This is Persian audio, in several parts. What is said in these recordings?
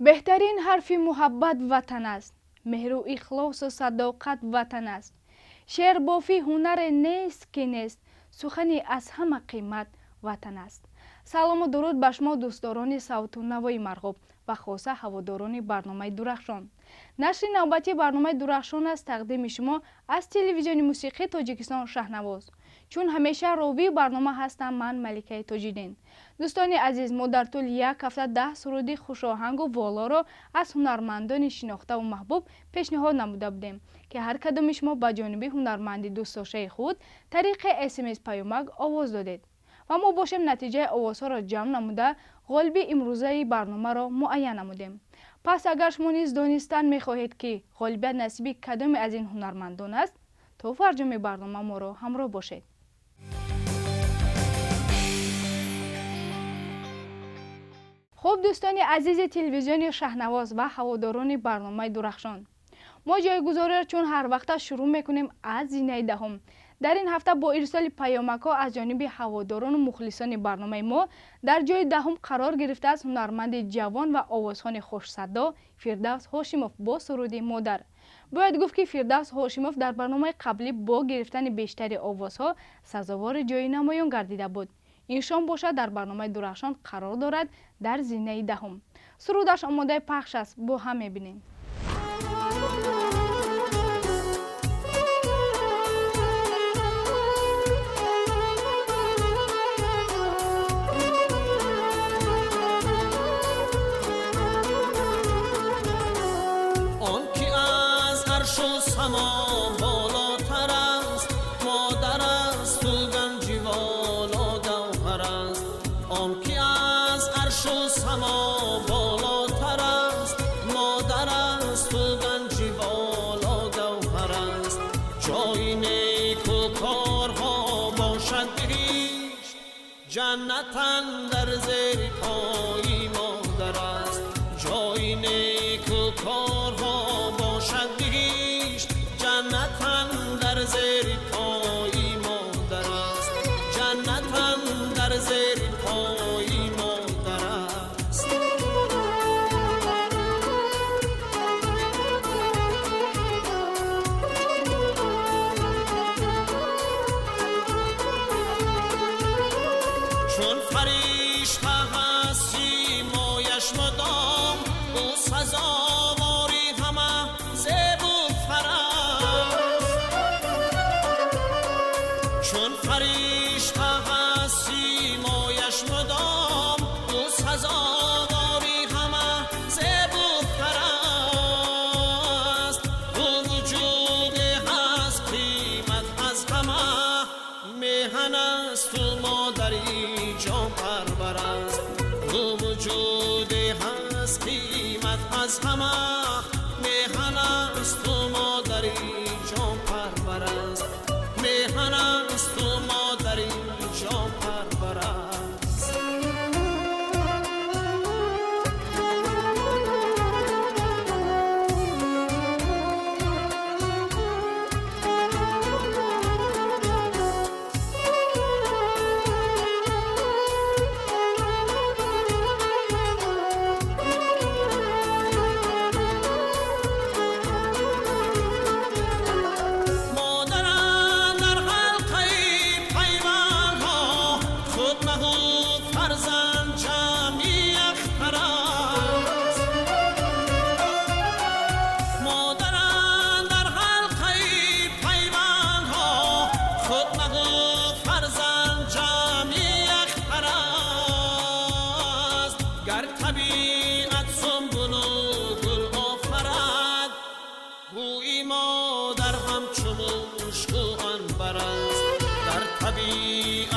بهترین حرف محبت وطن است. مهر و اخلاص و صداقت وطن است. شعر بافی هنر نیست که نیست. سخنی از همه قیمت وطن است. سلام و درود به شما دوستداران صوت و نوای مرغوب و خاصه هواداران برنامه درخشان. نشر نوبتی برنامه درخشان است تقدیم شما از تلویزیون موسیقی تاجیکستان شهنواز. چون همیشه راوی برنامه هستم من ملکه تاجیدین. دوستان عزیز، ما در طول یک هفته 10 سرودی خوشاهنگ و والا را از هنرمندان شناخته و محبوب پیشنهاد نموده بودیم که هر کدام شما به جانب هنرمندی دوست داشته خود طریق SMS پیامک آواز دادید و ما باشیم نتیجه آوازها را جمع نموده غالب امروزه برنامه را معین نمودیم. پس اگر شما نیز دانستن می‌خواهید که غالبیت نصیب کدام از این هنرمندان است، تا فرجام برنامه ما را همراه باشید. خوب دوستان عزیز تلویزیون شهنواز و هواداران برنامه درخشان، ما جایگزاری را چون هر وقت شروع میکنیم از زینه دهم. در این هفته با ارسال پیامک ها از جانب هواداران و مخلصان برنامه ما در جای دهم قرار گرفته از هنرمند جوان و آوازخوان خوش صدا فردوس هاشموف با سرود مادر. باید گفت که فردوس هاشموف در برنامه قبلی با گرفتن بیشتر آوازها سزاوار جای نمایان گردیده بود. این شام باشد در برنامه درخشان قرار دارد در زینه دهم. سرودش آماده پخش است، با هم می‌بینیم. جنتن در زیر پای مادر است. جای نیکو کارها باشد بهشت. جنتن در زیر پای مادر است. جنتن در زیر پای مادر است. چون فرشته هستی مایش مدام او سزاواری همه زیب و فراز. چون فرشته هستی مایش مدام او سزاواری همه زیب و فراز. او وجود هست قیمت از همه میهن است و مادری جان پرور است. او وجود هست قیمت از همه میهن است و مادری جان پرور است. میهن است و مادری جان پرور است.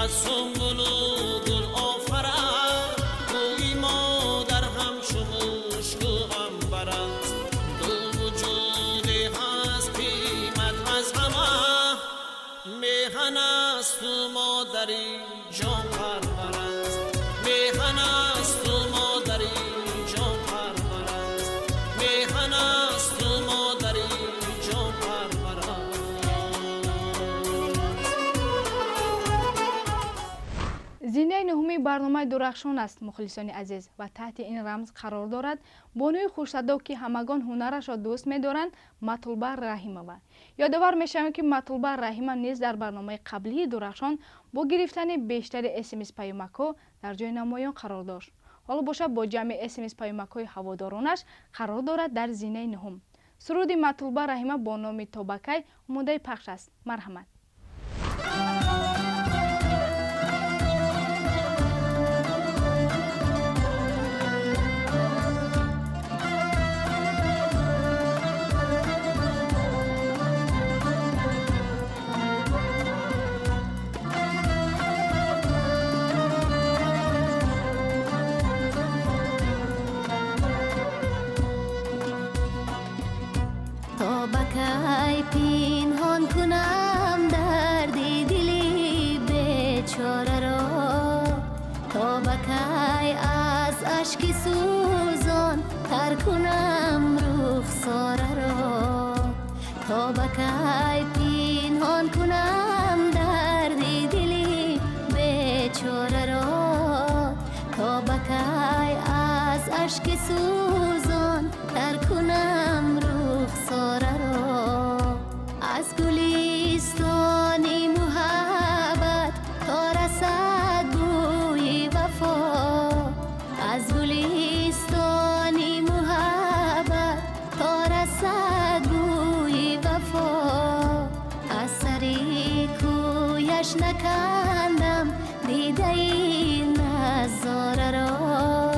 سنبل و گل آفرد گویی مادر همچو مشک و عنبر است. دو وجودی هست قیمت از همه میهن است و مادری جان پرور است. میهن است و مادری جان پرور است. میهن است و مادری جان پرور است. زینه نهمی برنامه درخشان است مخلصان عزیز و تحت این رمز قرار دارد بانوی خوشصدا که همگان هنرش را دوست می‌دارند مطلوبه رحیمова. یادآور می‌شویم که مطلوبه رحیمه نیز در برنامه قبلی درخشان با گرفتن بیشتر اسمس پیامک‌ها در جای نمایان قرار داشت. حالا باشه با جمع اسمس پیامک‌های هوادارانش قرار دارد در زینه نهم. سرود مطلوبه رحیمه با نام توبکی آماده پخش است. مرحمت. توبکی پنهان کنم درد دلی بیچاره را، توبکی از اشک سوزان تر کنم رخساره را، توبکی پنهان کنم درد دلی بیچاره را، توبکی از اشک سوزان تر کنم رخساره را. از گلستان محبت تا رسد بوی وفا، از گلستان محبت تا رسد بوی وفا، از سری کویش نکندم دیده این نظاره را،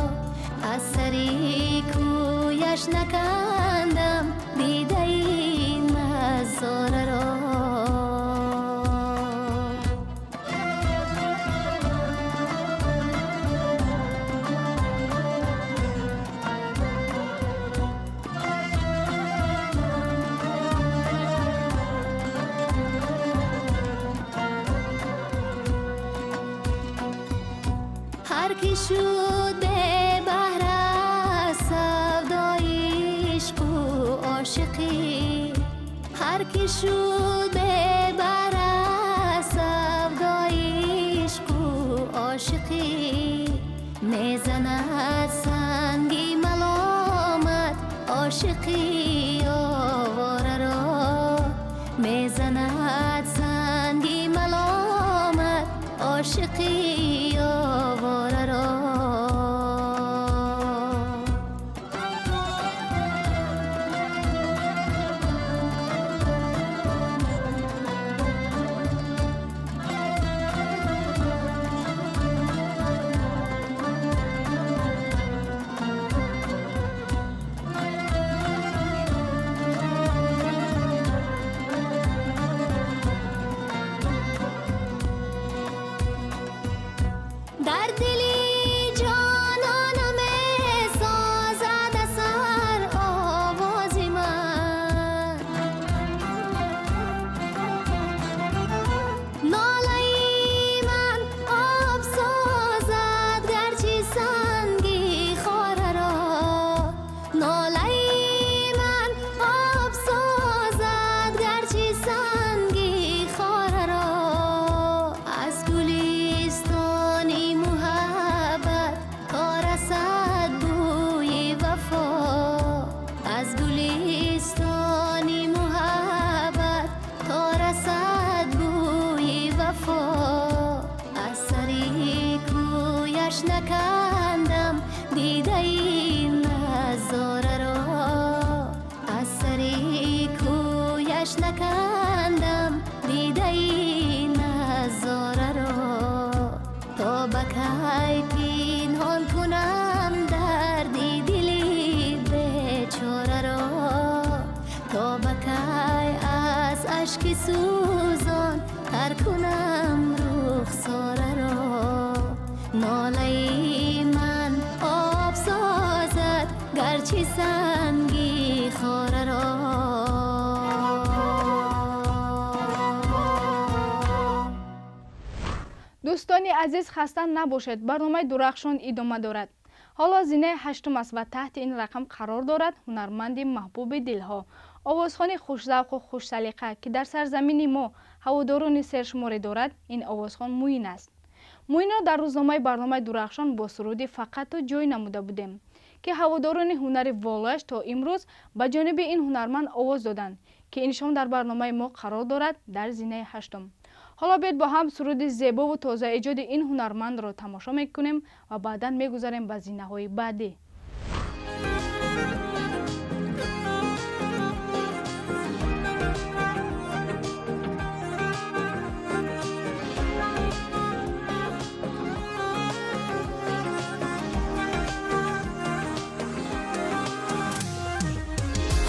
از سری کویش نکندم دیده این نظاره را. هر کی شد به بهر سودای عشق و عاشقی، هر کی شد به بهر سودای عشق و عاشقی، میزند سنگی ملامت عاشقی آواره را، میزند سنگی ملامت عاشقی آواره را. در دلی جانانم سازد اثر آوازی من، ناله‌ای من آب سازد گرچه سنگی خاره را، ناله‌ای من آب سازد گرچه سنگی خاره را. از گلستانی محبت تا رسد بوی وفا، از گلستانی محبت تا رسد بوی وفا، از سری کویش نکندم دیده این نظاره را، از سری کویش نکندم دیده این نظاره را. توبکی پنهان کنم درد دلی بیچاره را، توبکی از اشک سوزان تر کنم رخساره را، ناله من آب سازد گرچه سنگی خاره را. دوستان عزیز خسته نباشید، برنامه درخشان ادامه دارد. حالا زینه هشتم است و تحت این رقم قرار دارد هنرمند محبوب دلها، آوازخوان خوش‌ذوق و خوش سلیقه که در سرزمین ما هواداران سرشماری دارد. این آوازخوان موین است. موینا در روزنامه برنامه درخشان با سرودی فقط جای نموده بودیم که هواداران هنر والایش تا امروز به جانب این هنرمند آواز دادند که اینشان در برنامه ما قرار دارد در زینه هشتم. حالا بیاید با هم سرود زیبا و تازه ایجاد این هنرمند را تماشا میکنیم و بعدا میگذاریم به زینه های بعدی.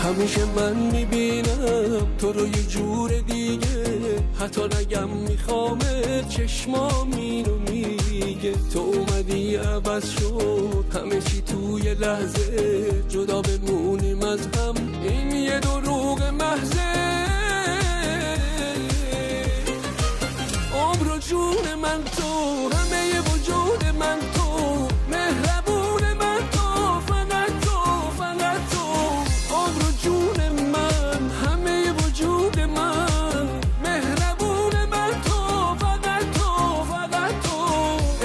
همیشه من میبینم تو رو یه جور دیگه، حتی نگم میخوامت چشمام اینو میگه. تو اومدی عوض شد همه چی توی لحظه، جدا بمونیم از هم این یه دروغ محضه. عمر و جون من تو، همه وجود من تو، مهربون من تو، فقط تو، فقط تو. عمر و جون من، همه وجود من، مهربون من تو، فقط تو، فقط تو.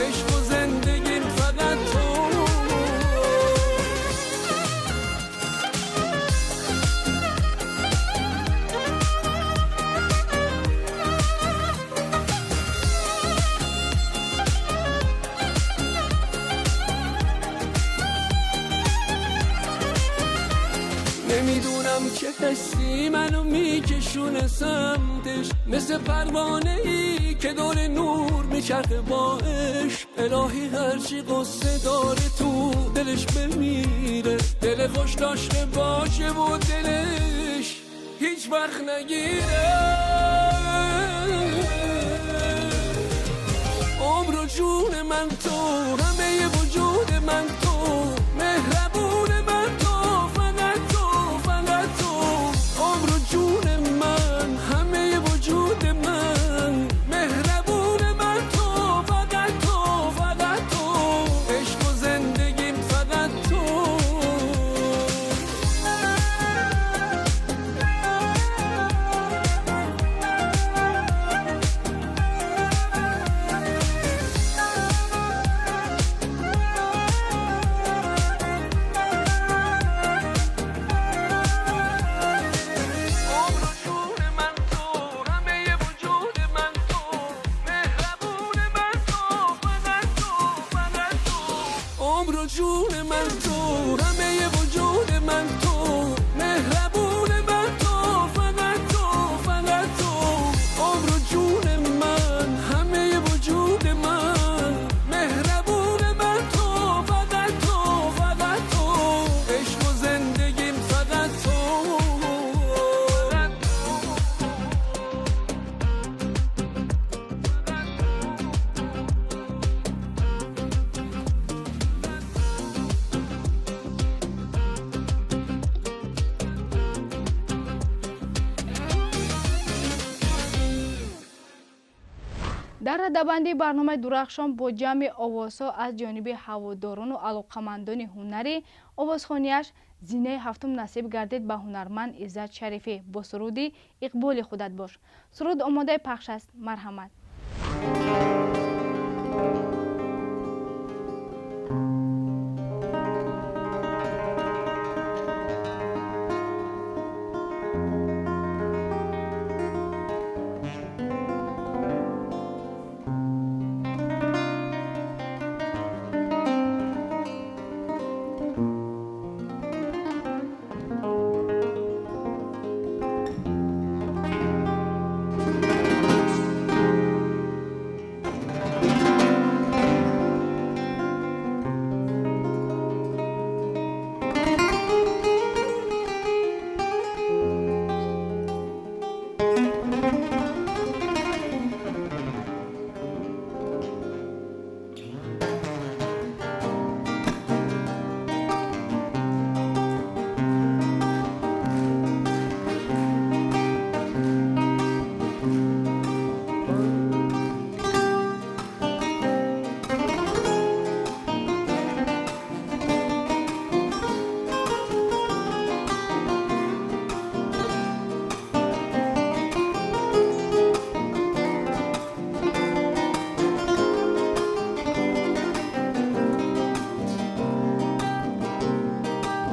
عشق و زندگیم فقط تو. نمیدونم چه حسی منو میکشونه سمتش، مثل پروانه ای که دور نور میچرخه با عشق. الهی هرچی قصه داره تو دلش بمیره، دل خوش داشته باشه و دلش هیچ وقت نگیره. عمر و جون من تو، همه وجود من تو، مهربون من تو، فقط تو، فقط تو. عمر و جون من، همه وجود من، مهربون من تو، فقط تو، فقط تو. عشق و زندگیم فقط تو. عمر و جون من تو، همه وجود من تو، مهربون من تو، فقط تو، فقط تو. عمر و جون من، همه وجود من، مهربون من تو، فقط تو، فقط تو. عشق و زندگیم فقط تو. در ردبندی برنامه درخشان با جمع آوازها از جانب هواداران و علاقمندان هنری، آوازخوانیش زینه هفتم نصیب گردید به هنرمند عزت شریفی با سرودی اقبال خودت باش. سرود آماده پخش است. مرحمت.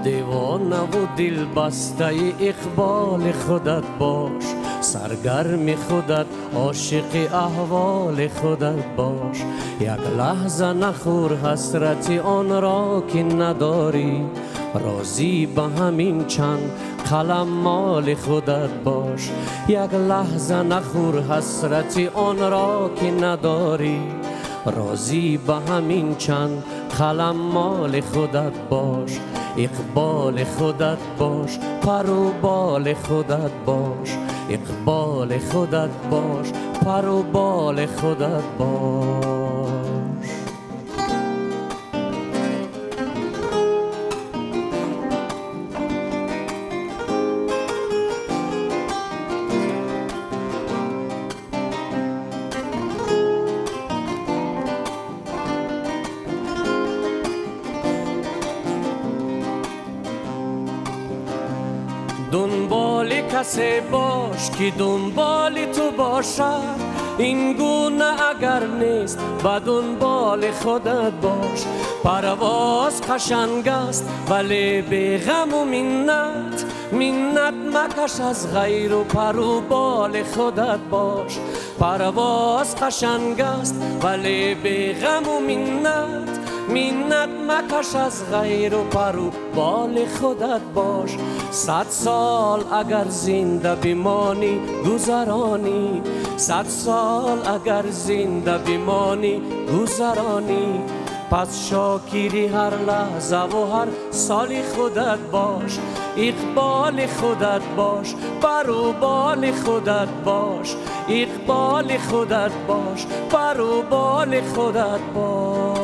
دیوانه و دل بسته اقبال خودت باش، سرگرم خودت عاشق احوال خودت باش. یک لحظه نخور حسرت آن را که نداری، راضی به همین چند قلم مال خودت باش. یک لحظه نخور حسرت آن را که نداری، راضی به همین چند قلم مال خودت باش. اقبال خودت باش، پر و بال خودت باش. اقبال خودت باش، پر و بال خودت باش. دنبال کسی باش که دنبال تو باشد، این گونه اگر نیست با دنبال خودت باش. پرواز قشنگ است ولی بی غم و منت، منت مکش از غیر و پر و بال خودت باش. پرواز قشنگ است ولی بی غم و منت، منت مکش از غیر و پر و بال خودت باش. 100 سال اگر زنده بمانی گذرانی، 100 سال اگر زنده بمانی گذرانی. پس شاکری هر لحظه و هر سال خودت باش. اقبال خودت باش، پر و بال خودت باش. اقبال خودت باش، پر و بال خودت باش.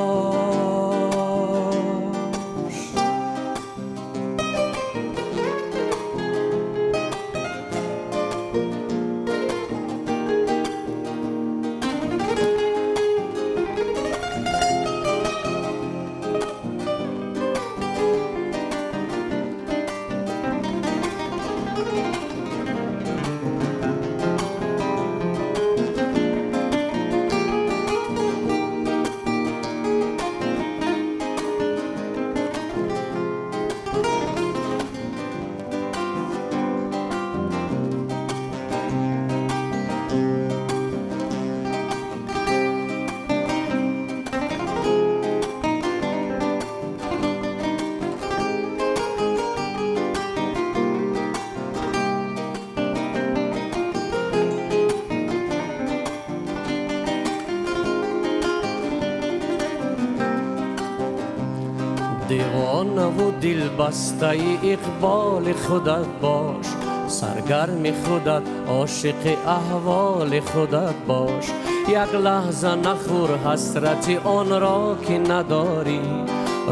دیوانه و دل بسته اقبال خودت باش، سرگرم خودت عاشق احوال خودت باش. یک لحظه نخور حسرت آن را که نداری،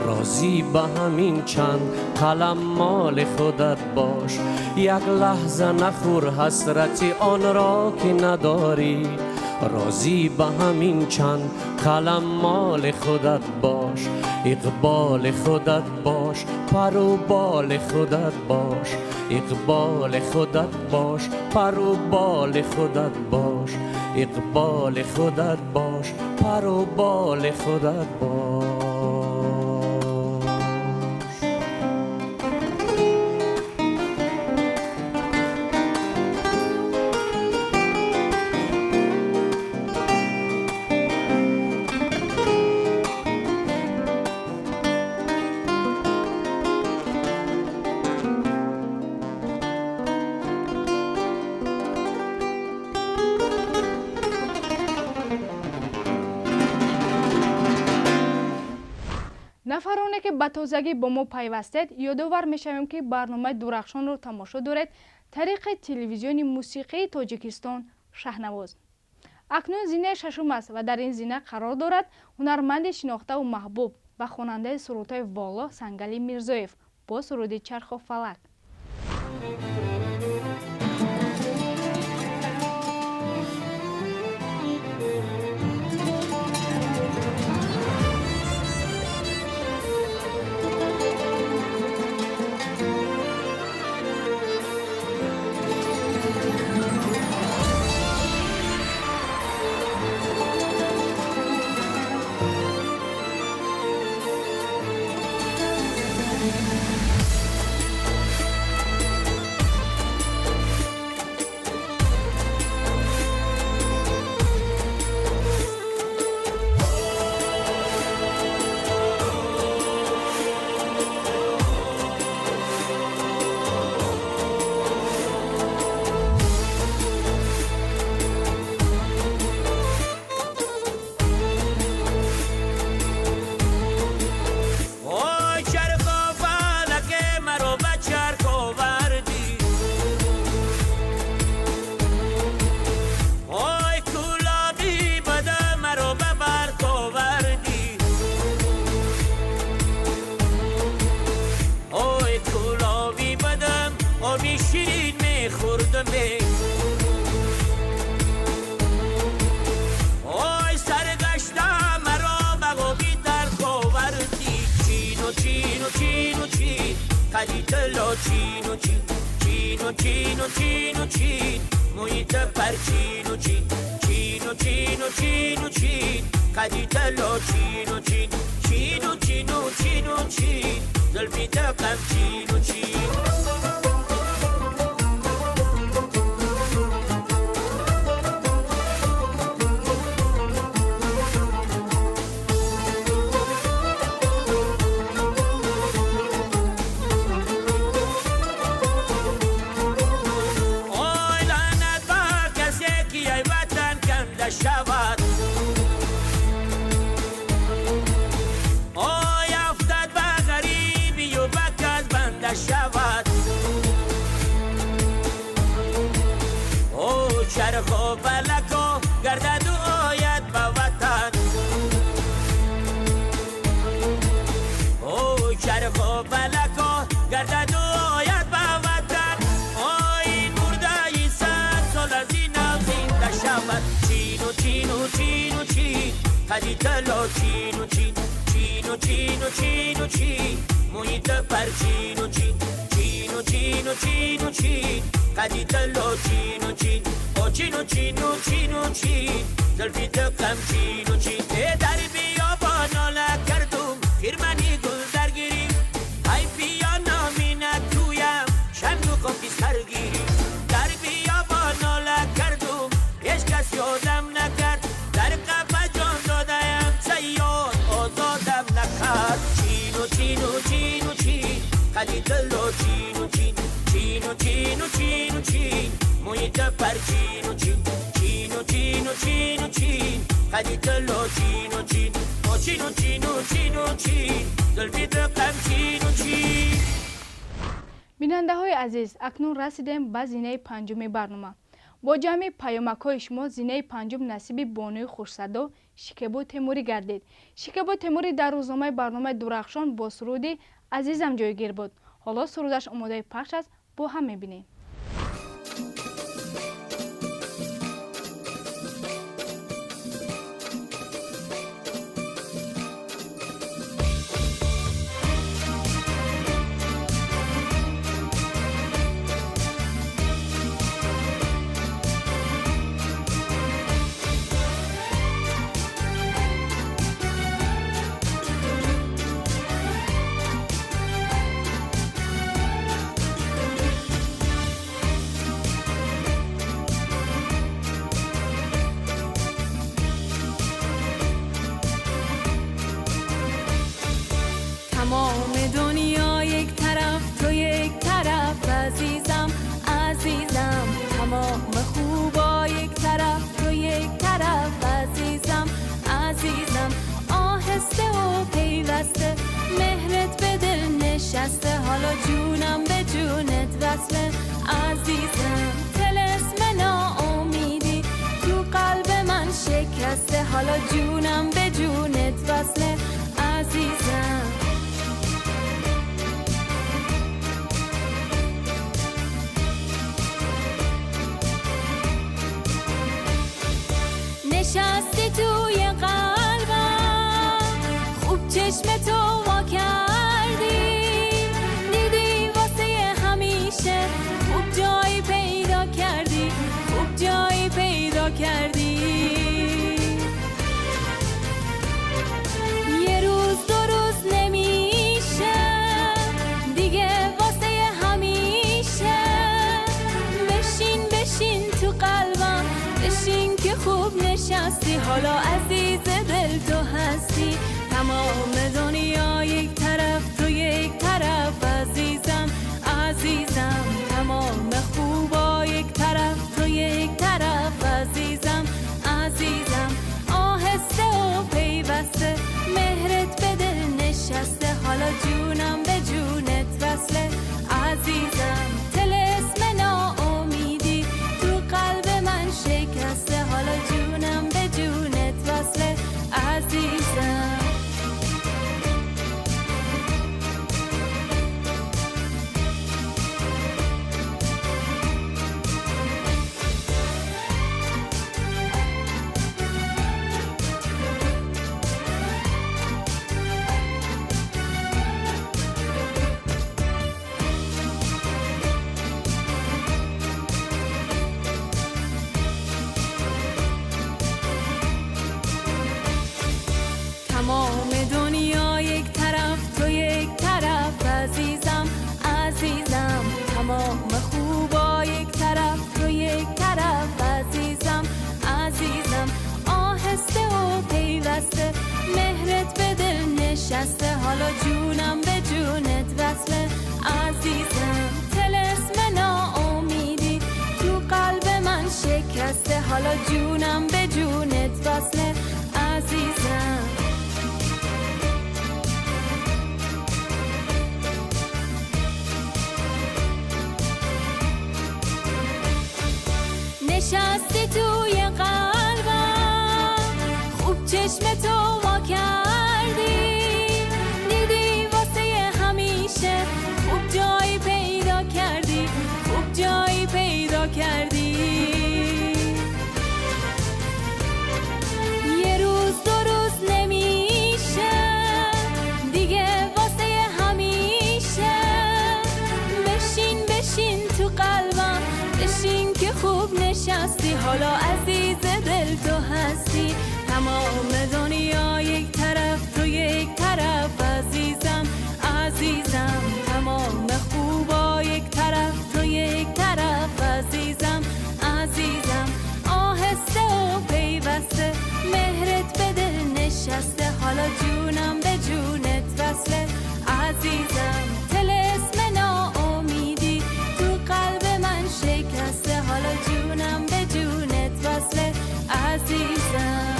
راضی به همین چند قلم مال خودت باش. یک لحظه نخور حسرت آن را که نداری، راضی به همین چند قلم مال خودت باش. اقبال خودت باش، پر و بال خودت باش. اقبال خودت باش، پر و بال خودت باش. اقبال خودت باش، پر و بال خودت باش. нафароне ки ба тозагӣ бо мо пайвастед, ёдовар мешавем ки барномаи дурахшонро тамошо доред тариқи телевизиони мусиқии тоҷикистон шаҳнавоз. акнун зинаи шашум аст ва дар ин зина қарор дорад ҳунарманди шинохтаву маҳбуб ва хонандаи сурудҳои воло Сангали Мирзоев бо суруди Чарху Фалак. مردمه اوی سرگشته مرا بگوی در خوردی چینو چینو چینو چین قدی تلو چینو چین چینو چینو چینو چین محیط پر چینو چین چینو چینو چینو چین قدی تلو چینو چین چینو چینو چینو چین زلفی تقم چینو چین شود آی افتاد به غریبی و بکت بنده شود او چرخ و فلک و گردد و آید به وطن او چرخ و فلک و گردد و آید به وطن آی مرده ای صد سال از این زنده شود چینو چینو چینو چین قدی تلو چینو چین چینو چینو چینو چین محیط پر چینو چین چینو چینو چینو چین قدی تلو چینو چین او چینو چینو چینو چین زلفی تقم چینو چین در بیابان نکردم خیرمنی گل درگیری ای بیا نامی نتویم شنگو کن پیس ترگیری در بیابان نکردم هیچ کس یادم نکرد در قفا جان دادم سیاد آزادم نکرد چینو چینو چینو چین قدی دلو چینو چین چینو چینو چینو چین محیط پر چینو چین چینو چینو چینو چین قدی دلو چینو چین او چینو چینو چینو چین زلفی دقم چینو چین. بیننده های عزیز، اکنون رسیدیم به زینه پنجم برنامه. با جمع پیامک‌های شما زینه پنجم نصیب بانوی خوش‌صدا شکیبا تیموری گردید. شکیبا تیموری در روزنامه برنامه درخشان با سرودی عزیزم جایگیر بود. حالا سرودش آماده پخش است، با هم می‌بینیم. تمام دنیا یک طرف تو یک طرف عزیزم عزیزم تمام خوبا یک طرف تو یک طرف عزیزم عزیزم آهسته و پیوسته مهرت به دل نشسته حالا جونم به جونت وصله عزیزم طلسم ناامیدی تو قلب من شکسته حالا جونم به جونت وصله عزیزم نشستی توی قلبم خوب چشم تو وا کردی دیدی واسه همیشه خوب جایی پیدا کردی خوب جایی پیدا کردی یه روز دو روز نمیشه دیگه واسه همیشه بشین بشین تو قلبم بشین که خوب نشستی حالا عزیز دل تو هستی تمام دنیا یک طرف تو یک طرف عزیزم عزیزم تمام خوبا یک طرف تو یک طرف عزیزم عزیزم آهسته و پیوسته مهرت به دل نشسته حالا جونم به جونت وصله عزیزم طلسم ناامیدی تو قلب من شکسته حالا جونم به جونت وصله نشسته حالا جونم به جونت وصله عزیزم طلسم ناامیدی تو قلب من شکسته حالا جونم به جونت وصله عزیزم نشستی توی قلبم خوب چشم تو وا کردی دیدی واسه همیشه خوب جایی پیدا کردی خوب جایی پیدا کردی یه روز دو روز نمیشه دیگه واسه همیشه بشین بشین تو قلبم بشین که خوب نشستی حالا عزیز دل تو هستی تمام دنیا یک طرف تو یک طرف عزیزم عزیزم تمام خوبا یک طرف تو یک طرف عزیزم عزیزم آهسته و پیوسته مهرت به دل نشسته حالا جونم به جونت وصله عزیزم طلسم ناامیدی تو قلب من شکسته حالا جونم به جونت وصله عزیزم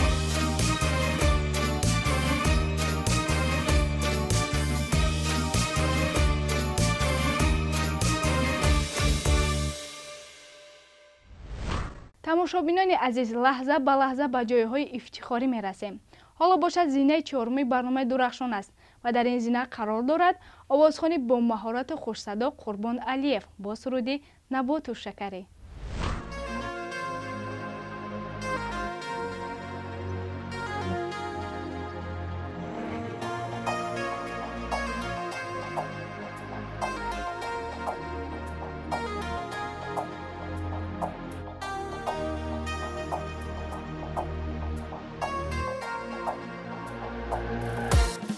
тамошобинони азиз лаҳза ба лаҳза ба ҷойҳои ифтихорӣ мерасем. ҳоло бошад зинаи чорумии барномаи дурахшон аст ва дар ин зина қарор дорад овозхони бо маҳорату хушсадо Қурбон Алиев бо суруди Наботу шакарӣ.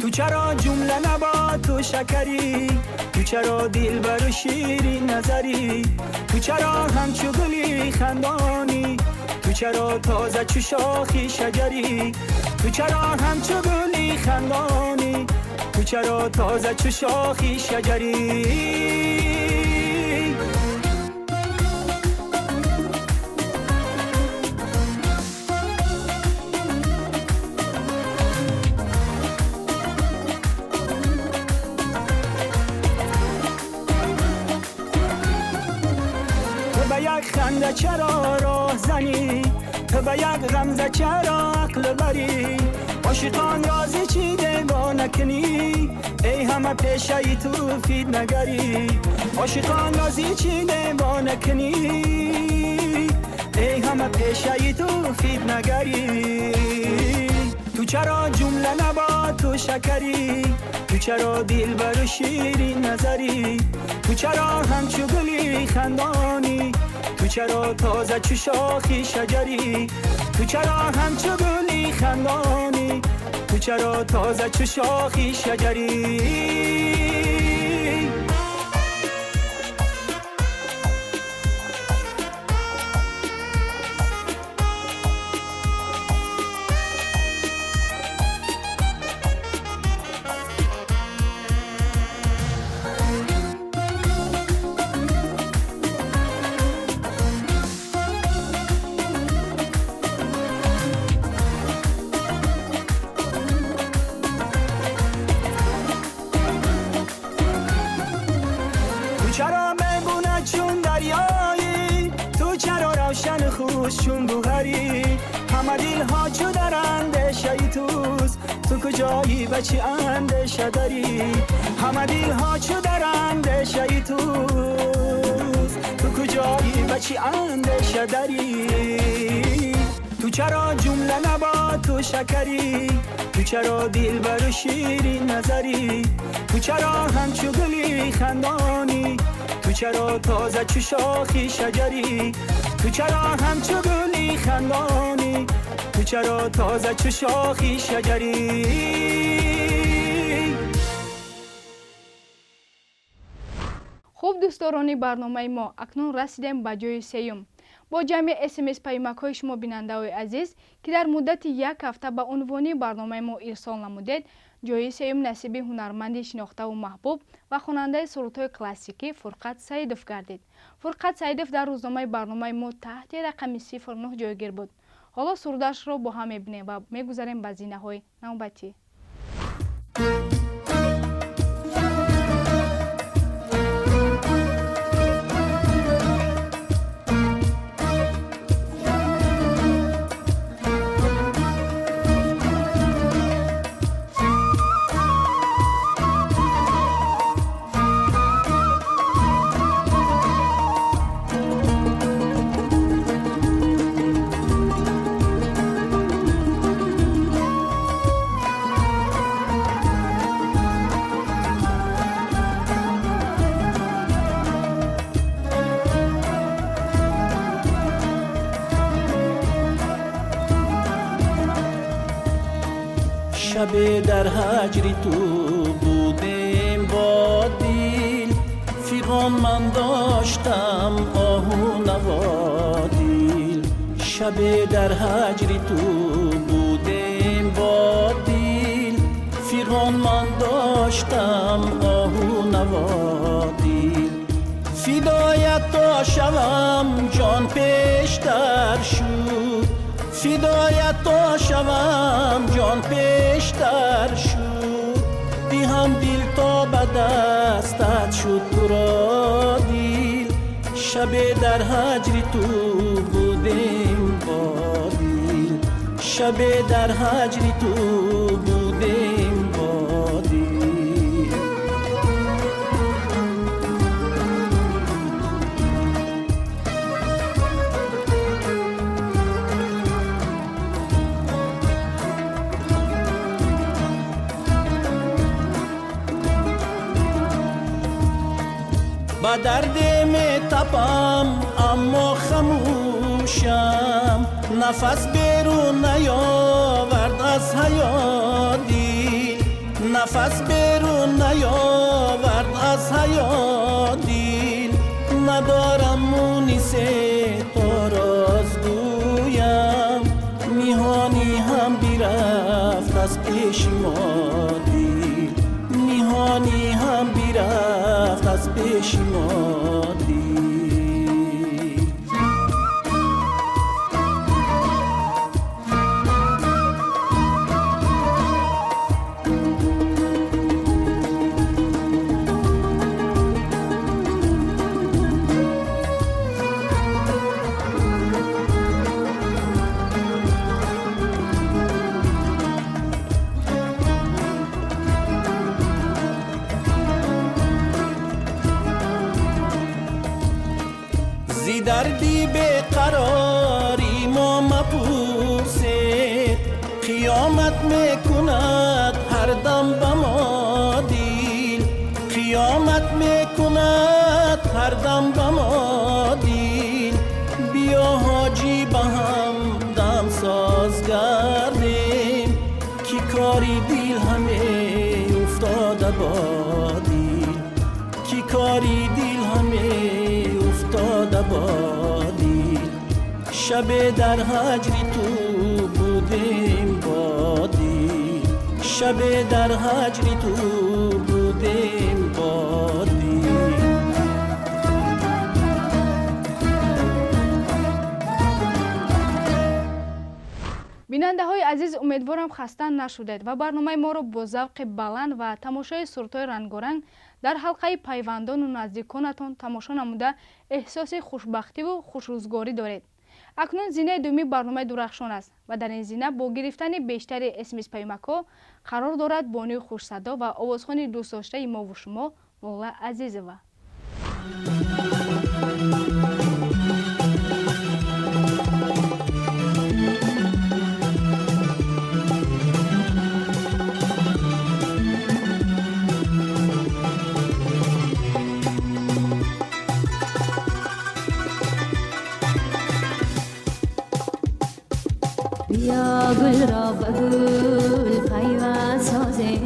تو چرا جمله نبات تو شکری تو چرا دلبر و شیرین نظری تو چرا همچو گلی خندانی تو چرا تازه چو شاخی شجری تو چرا همچو گلی خندانی تو چرا تازه چو شاخی شجری خنده چرا راه زنی تو به یک غمزه چرا عقل بری عاشقان رازی چی دیوا نکنی ای همه پیشه تو فید نگری عاشقان رازی چی دیوا نکنی ای همه پیشه تو فید نگری تو چرا جمله نبات تو شکری تو چرا دلبر و شیرین نظری تو چرا همچو گلی خندانی تو چرا تازه چو شاخی شجری تو چرا همچو گلی خندانی تو چرا تازه چو شاخی شجری چرا میمونه چون دریایی تو چرا روشن خوش چون بوهری همه دل ها چو در اندیشه توست تو کجایی بچه اندیشه داری همه دل ها چو در اندیشه توست تو کجایی بچه اندیشه داری تو چرا جمله نبات تو شکری تو چرا دلبر و شیرین نظری تو چرا همچو گلی خندانی تو چرا تازه چو شاخی شجری تو چرا همچو گلی خندانی تو چرا تازه چو شاخی شجری хуб дӯстдорони барномаи мо акнун расидем ба ҷои сеюм. با جمع SMS پیامک های شما بیننده های عزیز که در مدت یک هفته به عنوان برنامه ما ارسال نمودید، جای سوم نصیب هنرمند شناخته و محبوب و خواننده سرودهای کلاسیکی فرقت سعیدов گردید. فرقت سعیدов در روزنامه برنامه ما تحت رقم 09 جایگیر بود. حالا سرودش رو با هم میبینیم و میگذاریم به زینه های نوبتی. شب در هجری تو بودیم با دیل، فیغان من داشتم آهو نوادیل. شب در هجری تو بودیم با دیل، فیغان من داشتم آهو نوادیل. فدایت تا شوم جان پیشتر شد، فدایت تا شوم جان پیشتر شد. بی هم دل تا به دستت شد تو را دیل. شب در هجری تو بودیم با دیل، شب در هجری تو بودیم با دیل. با درد می تپم اما خموشم، نفس بیرون نیاورد از حیاتی، نفس بیرون نیاورد از حیاتی. ندارم مونس تا راز گویم، میهانی هم بیرفت از پیش ما دیل، میهانی هم بیرفت از پیش ما دیل. دردی به قراری ما مپرسید، قیامت میکند هر دم به ما دیل، قیامت میکند هر دم به ما دیل. بیا حاجی به هم دم ساز گردیم، کی کاری دیل همه افتاده با دیل، کی کاری دیل همه افتاده با دیل. شب در هجری تو بودیم با دیل، شب در هجری تو بودیم با دیل. بیننده های عزیز، امیدوارم خسته نشدید و برنامه ما رو با ذوق بلند و تماشای سرودهای رنگارنگ در حلقه پیوندان و نزدیکانتان تماشا نموده احساس خوشبختی و خوشروزگاری دارید. اکنون زینه دومی برنامه درخشان است و در این زینه با گرفتن بیشتر اسمس پیامک‌ها قرار دارد بانوی خوش صدا و آوازخوان دوست داشته ما و شما مولا عزیزова. بیا گل را به گل پیوند سازه،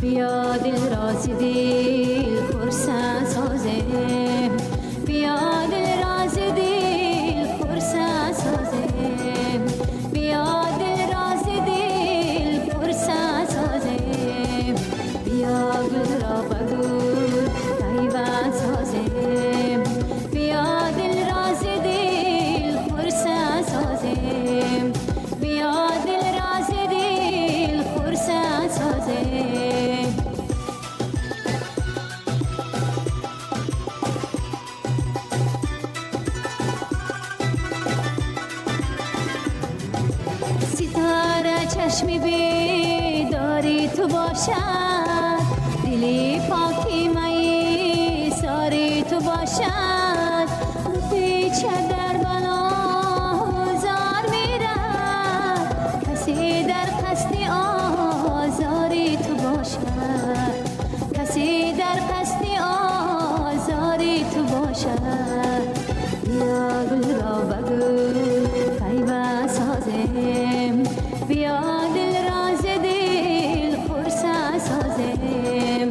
بیا دل را ز دل خرسند سازه، بیا دل را ز دل باشد، دلی پاکی مایی ساری تو باشد، پیچه در بلا زار میرد، کسی در قصد آزاری تو باشد، کسی در قصد آزاری تو باشد. بیا گل را بگو پیوند سازیم، بیا دل راز دل خرسه سازیم،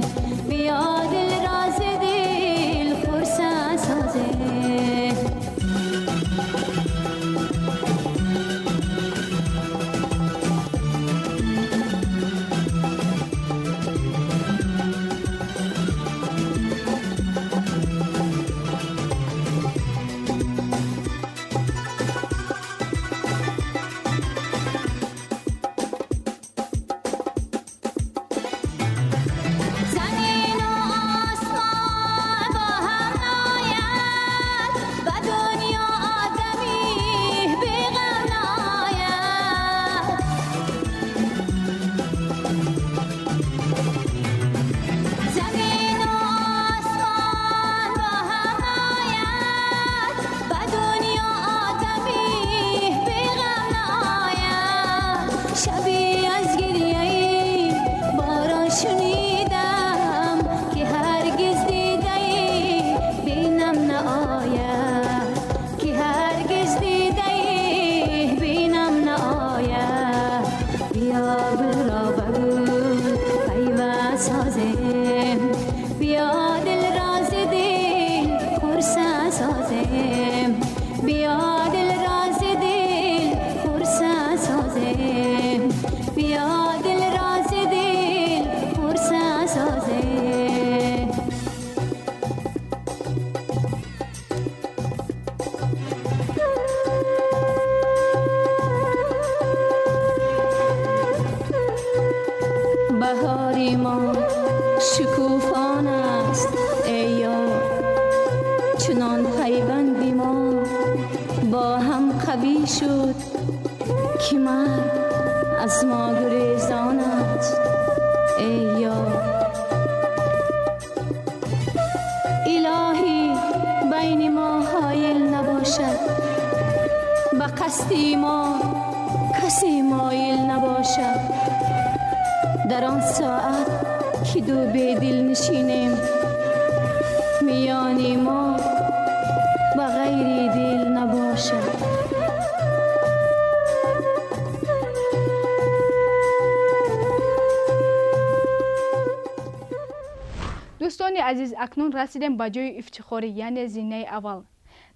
بیا دل راز دل خرسه سازیم. زمین و آسمان با هم ناید، و دنیا آدمی بی غم ناید. زمین و آسمان با هم ناید، و دنیا آدمی بی غم ناید. شبی از گریه باران شنیدم که هرگز دیده بینم نآید، که هرگز دیده بینم نآید. بیا گل را بگو پیوند سازیم، بیا دل راز دل خرسه سازیم، بیا دل راز دل خرسه سازیم، بیا دل راز دل خرسه سازیم. بهاری ما شکوفان است ای یار، چنان پیوندی ما با هم قوی شد که مرگ از ما گریزان است ای یار. الهی بین ما حایل نباشد، به قصد ما کسی مایل نباشد. در آن ساعت که دو بی دل نشینیم، میان ما به غیر دل نباشد. دوستان عزیز، اکنون رسیدیم به جای افتخاری، یعنی زینه اول.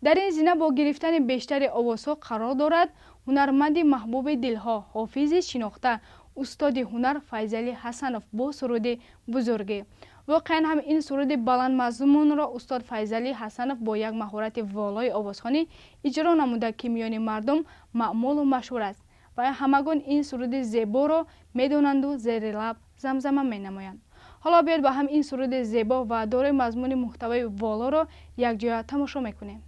در این زینه با گرفتن بیشتر آوازها قرار دارد هنرمند محبوب دلها، حافظ شناخته، استاد هنر فیضعلی حسنов با سرود بزرگی. واقعا هم این سرود بلند مضمون را استاد فیضعلی حسنов با یک مهارت والای آوازخوانی اجرا نموده که میان مردم معمول و مشهور است و همگان این سرود زیبا را میدانند و زیر لب زمزمه مینمایند. حالا بیاید با هم این سرود زیبا و دارای مضمون محتوای والا را یک جای تماشا میکنیم.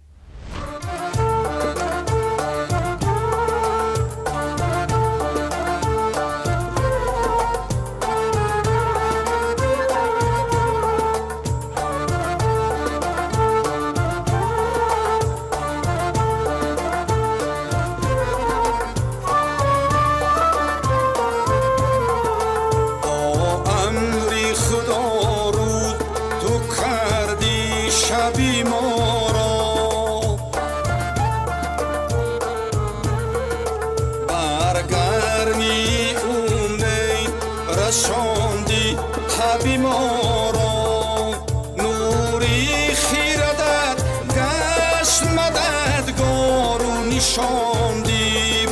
شبی ما را برگرمی اونی رساندی تبی ما را نوری خیردت گشت مددگار و نشاندی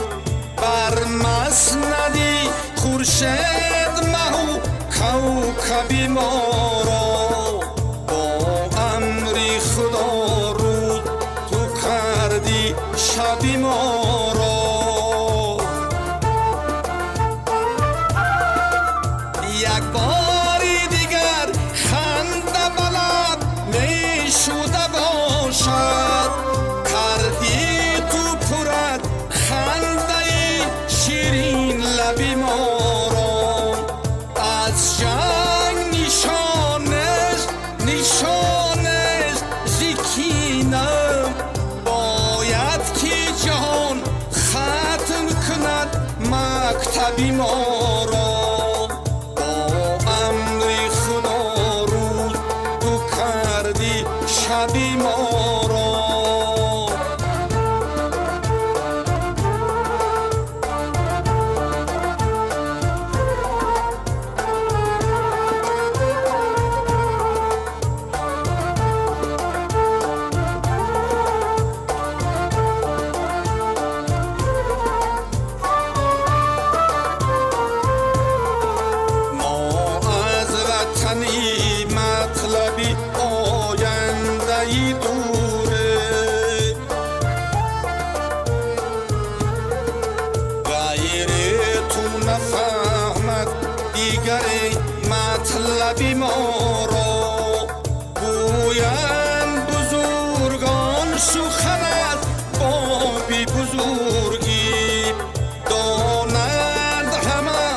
بر مسندی خورشید مهو کوکبی ما را خدا رو تو کردی شبی ما را یک باری دیگر خنده بلد می شده باشد کردی تو پرد خنده شیرین لبی ما را از از جنگ نشانش نشانش زکینم باید که جهان ختم کند مکتبی ما را با امر خدا روز تو کردی شبی ما را مطلبی آینده ای دوره غیر تو نفهمد دیگر مطلبی ما را گویند بزرگان سخن از بابی بزرگی دانند همه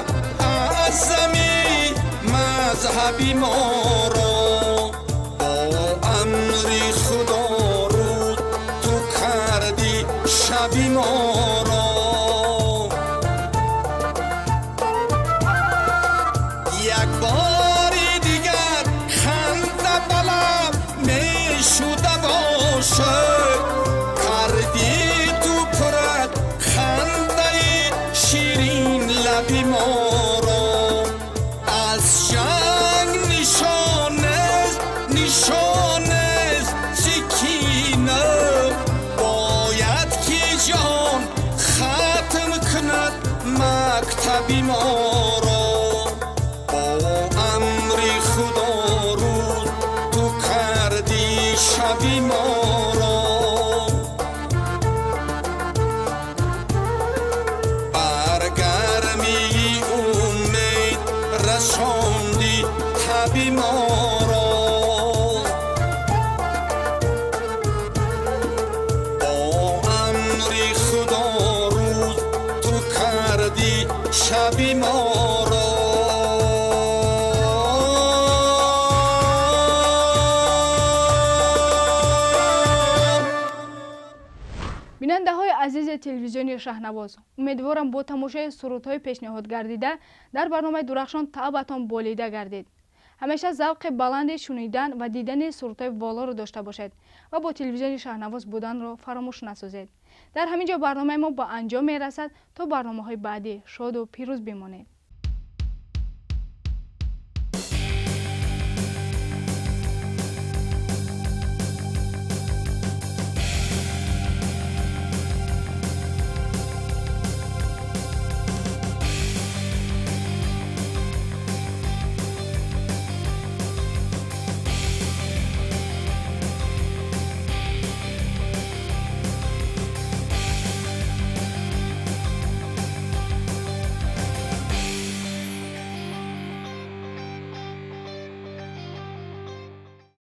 از زمین مذهبی ما را با امر خدا روز تو کردی شبی ما را یک باری دیگر خنده بلب می شده باشد کردی تو پرد خنده شیرین لبی ما را از جنگ نشانش نشانش سکینه باید که جان ختم کند مکتبی ما را با امر خدا روز تو کردی شبی ما را برگرمی امید رساندی تبی ما را با امر خدا روز تو کردی شبی ما را بیننده های عزیز تلویزیونی شهنواز، امیدوارم با تماشای سرودهای پیشنهاد گردیده در برنامه درخشان تعبتان بالیده گردید. همیشه ذوق بلند شنیدن و دیدن سرودهای والا رو داشته باشید و با تلویزیون شهنواز بودن رو فراموش نسازید. در همینجا برنامه ما با انجام میرسد. تا برنامه های بعدی شاد و پیروز بمانید.